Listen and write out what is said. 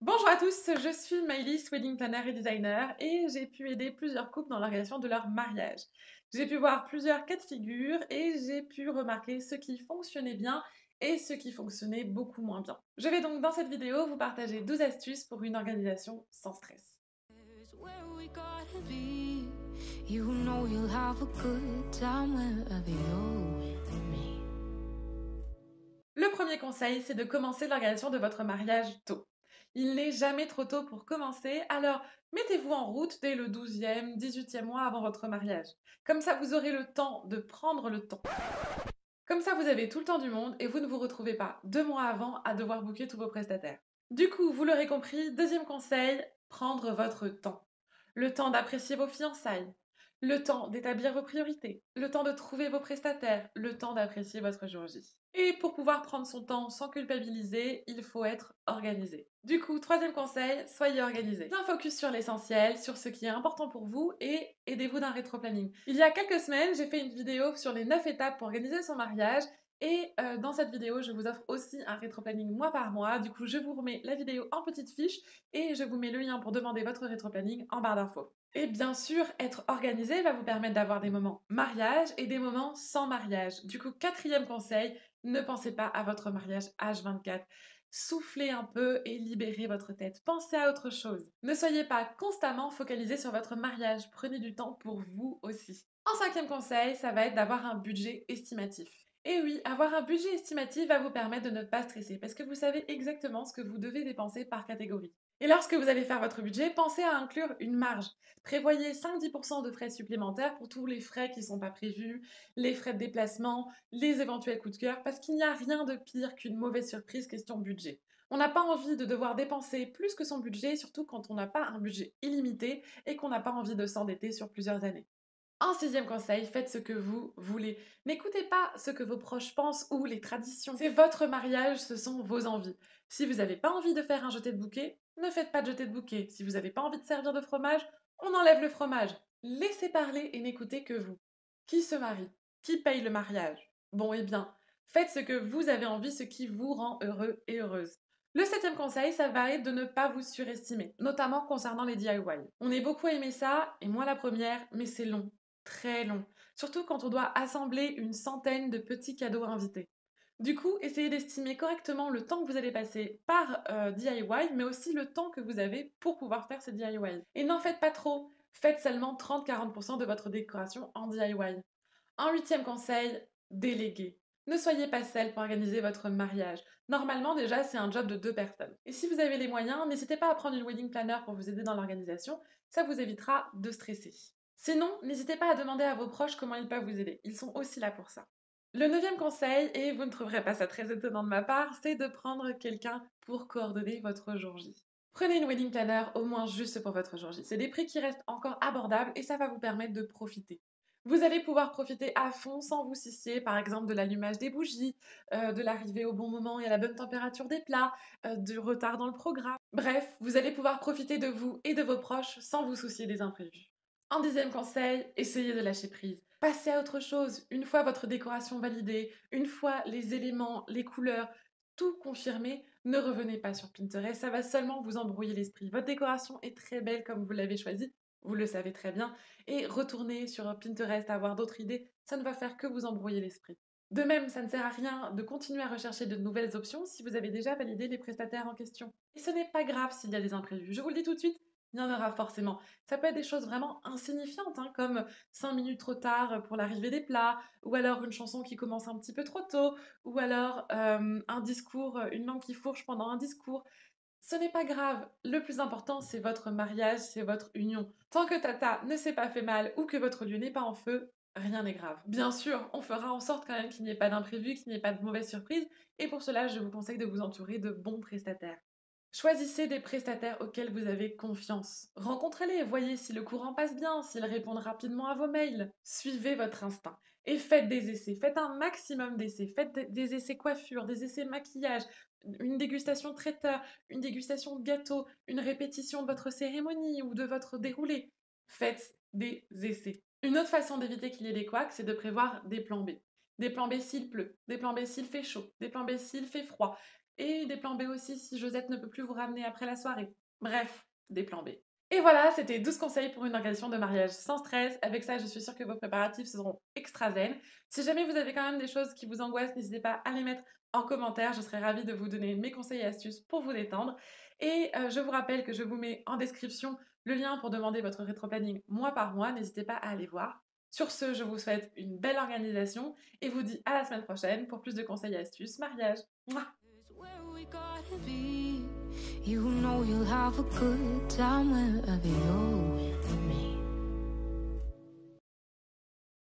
Bonjour à tous, je suis Maëlys, wedding planner et designer, et j'ai pu aider plusieurs couples dans l'organisation de leur mariage. J'ai pu voir plusieurs cas de figure et j'ai pu remarquer ce qui fonctionnait bien et ce qui fonctionnait beaucoup moins bien. Je vais donc dans cette vidéo vous partager 12 astuces pour une organisation sans stress. Where we gotta be, you know you'll have a good time wherever you're with me. Le premier conseil, c'est de commencer l'organisation de votre mariage tôt. Il n'est jamais trop tôt pour commencer, alors mettez-vous en route dès le 12e, 18e mois avant votre mariage. Comme ça, vous aurez le temps de prendre le temps. Comme ça, vous avez tout le temps du monde et vous ne vous retrouvez pas 2 mois avant à devoir booker tous vos prestataires. Du coup, vous l'aurez compris, deuxième conseil, prendre votre temps. Le temps d'apprécier vos fiançailles, le temps d'établir vos priorités, le temps de trouver vos prestataires, le temps d'apprécier votre jour J. Et pour pouvoir prendre son temps sans culpabiliser, il faut être organisé. Du coup, troisième conseil, soyez organisé. Bien focus sur l'essentiel, sur ce qui est important pour vous et aidez-vous d'un rétro-planning. Il y a quelques semaines, j'ai fait une vidéo sur les 9 étapes pour organiser son mariage et dans cette vidéo, je vous offre aussi un rétro-planning mois par mois. Du coup, je vous remets la vidéo en petite fiche et je vous mets le lien pour demander votre rétro-planning en barre d'infos. Et bien sûr, être organisé va vous permettre d'avoir des moments mariage et des moments sans mariage. Du coup, quatrième conseil, ne pensez pas à votre mariage H24. Soufflez un peu et libérez votre tête. Pensez à autre chose. Ne soyez pas constamment focalisé sur votre mariage. Prenez du temps pour vous aussi. En cinquième conseil, ça va être d'avoir un budget estimatif. Et oui, avoir un budget estimatif va vous permettre de ne pas stresser parce que vous savez exactement ce que vous devez dépenser par catégorie. Et lorsque vous allez faire votre budget, pensez à inclure une marge. Prévoyez 5-10% de frais supplémentaires pour tous les frais qui ne sont pas prévus, les frais de déplacement, les éventuels coups de cœur, parce qu'il n'y a rien de pire qu'une mauvaise surprise question budget. On n'a pas envie de devoir dépenser plus que son budget, surtout quand on n'a pas un budget illimité et qu'on n'a pas envie de s'endetter sur plusieurs années. Un sixième conseil, faites ce que vous voulez. N'écoutez pas ce que vos proches pensent ou les traditions. C'est votre mariage, ce sont vos envies. Si vous n'avez pas envie de faire un jeté de bouquet, ne faites pas de jeté de bouquet. Si vous n'avez pas envie de servir de fromage, on enlève le fromage. Laissez parler et n'écoutez que vous. Qui se marie? Qui paye le mariage? Bon, eh bien, faites ce que vous avez envie, ce qui vous rend heureux et heureuse. Le septième conseil, ça va être de ne pas vous surestimer, notamment concernant les DIY. On est beaucoup à aimer ça, et moi la première, mais c'est long, très long. Surtout quand on doit assembler une centaine de petits cadeaux invités. Du coup, essayez d'estimer correctement le temps que vous allez passer par DIY, mais aussi le temps que vous avez pour pouvoir faire ce DIY. Et n'en faites pas trop, faites seulement 30-40% de votre décoration en DIY. Un huitième conseil, déléguer. Ne soyez pas seul pour organiser votre mariage. Normalement, déjà, c'est un job de 2 personnes. Et si vous avez les moyens, n'hésitez pas à prendre une wedding planner pour vous aider dans l'organisation. Ça vous évitera de stresser. Sinon, n'hésitez pas à demander à vos proches comment ils peuvent vous aider. Ils sont aussi là pour ça. Le neuvième conseil, et vous ne trouverez pas ça très étonnant de ma part, c'est de prendre quelqu'un pour coordonner votre jour J. Prenez une wedding planner au moins juste pour votre jour J. C'est des prix qui restent encore abordables et ça va vous permettre de profiter. Vous allez pouvoir profiter à fond sans vous soucier, par exemple, de l'allumage des bougies, de l'arrivée au bon moment et à la bonne température des plats, du retard dans le programme. Bref, vous allez pouvoir profiter de vous et de vos proches sans vous soucier des imprévus. Un dixième conseil, essayez de lâcher prise. Passez à autre chose. Une fois votre décoration validée, une fois les éléments, les couleurs, tout confirmé, ne revenez pas sur Pinterest, ça va seulement vous embrouiller l'esprit. Votre décoration est très belle comme vous l'avez choisie, vous le savez très bien, et retourner sur Pinterest, avoir d'autres idées, ça ne va faire que vous embrouiller l'esprit. De même, ça ne sert à rien de continuer à rechercher de nouvelles options si vous avez déjà validé les prestataires en question. Et ce n'est pas grave s'il y a des imprévus, je vous le dis tout de suite, il y en aura forcément. Ça peut être des choses vraiment insignifiantes, hein, comme 5 minutes trop tard pour l'arrivée des plats, ou alors une chanson qui commence un petit peu trop tôt, ou alors un discours, une langue qui fourche pendant un discours. Ce n'est pas grave, le plus important c'est votre mariage, c'est votre union. Tant que Tata ne s'est pas fait mal ou que votre lieu n'est pas en feu, rien n'est grave. Bien sûr, on fera en sorte quand même qu'il n'y ait pas d'imprévu, qu'il n'y ait pas de mauvaise surprise, et pour cela je vous conseille de vous entourer de bons prestataires. Choisissez des prestataires auxquels vous avez confiance. Rencontrez-les, voyez si le courant passe bien, s'ils répondent rapidement à vos mails. Suivez votre instinct et faites des essais. Faites un maximum d'essais. Faites des essais coiffure, des essais maquillage, une dégustation traiteur, une dégustation de gâteau, une répétition de votre cérémonie ou de votre déroulé. Faites des essais. Une autre façon d'éviter qu'il y ait des couacs, c'est de prévoir des plans B. Des plans B s'il pleut, des plans B s'il fait chaud, des plans B s'il fait froid. Et des plans B aussi si Josette ne peut plus vous ramener après la soirée. Bref, des plans B. Et voilà, c'était 12 conseils pour une organisation de mariage sans stress. Avec ça, je suis sûre que vos préparatifs seront extra zen. Si jamais vous avez quand même des choses qui vous angoissent, n'hésitez pas à les mettre en commentaire. Je serai ravie de vous donner mes conseils et astuces pour vous détendre. Et je vous rappelle que je vous mets en description le lien pour demander votre rétroplanning mois par mois. N'hésitez pas à aller voir. Sur ce, je vous souhaite une belle organisation et vous dis à la semaine prochaine pour plus de conseils et astuces mariage. Mouah. Where we gotta be. You know you'll have a good time wherever you're with.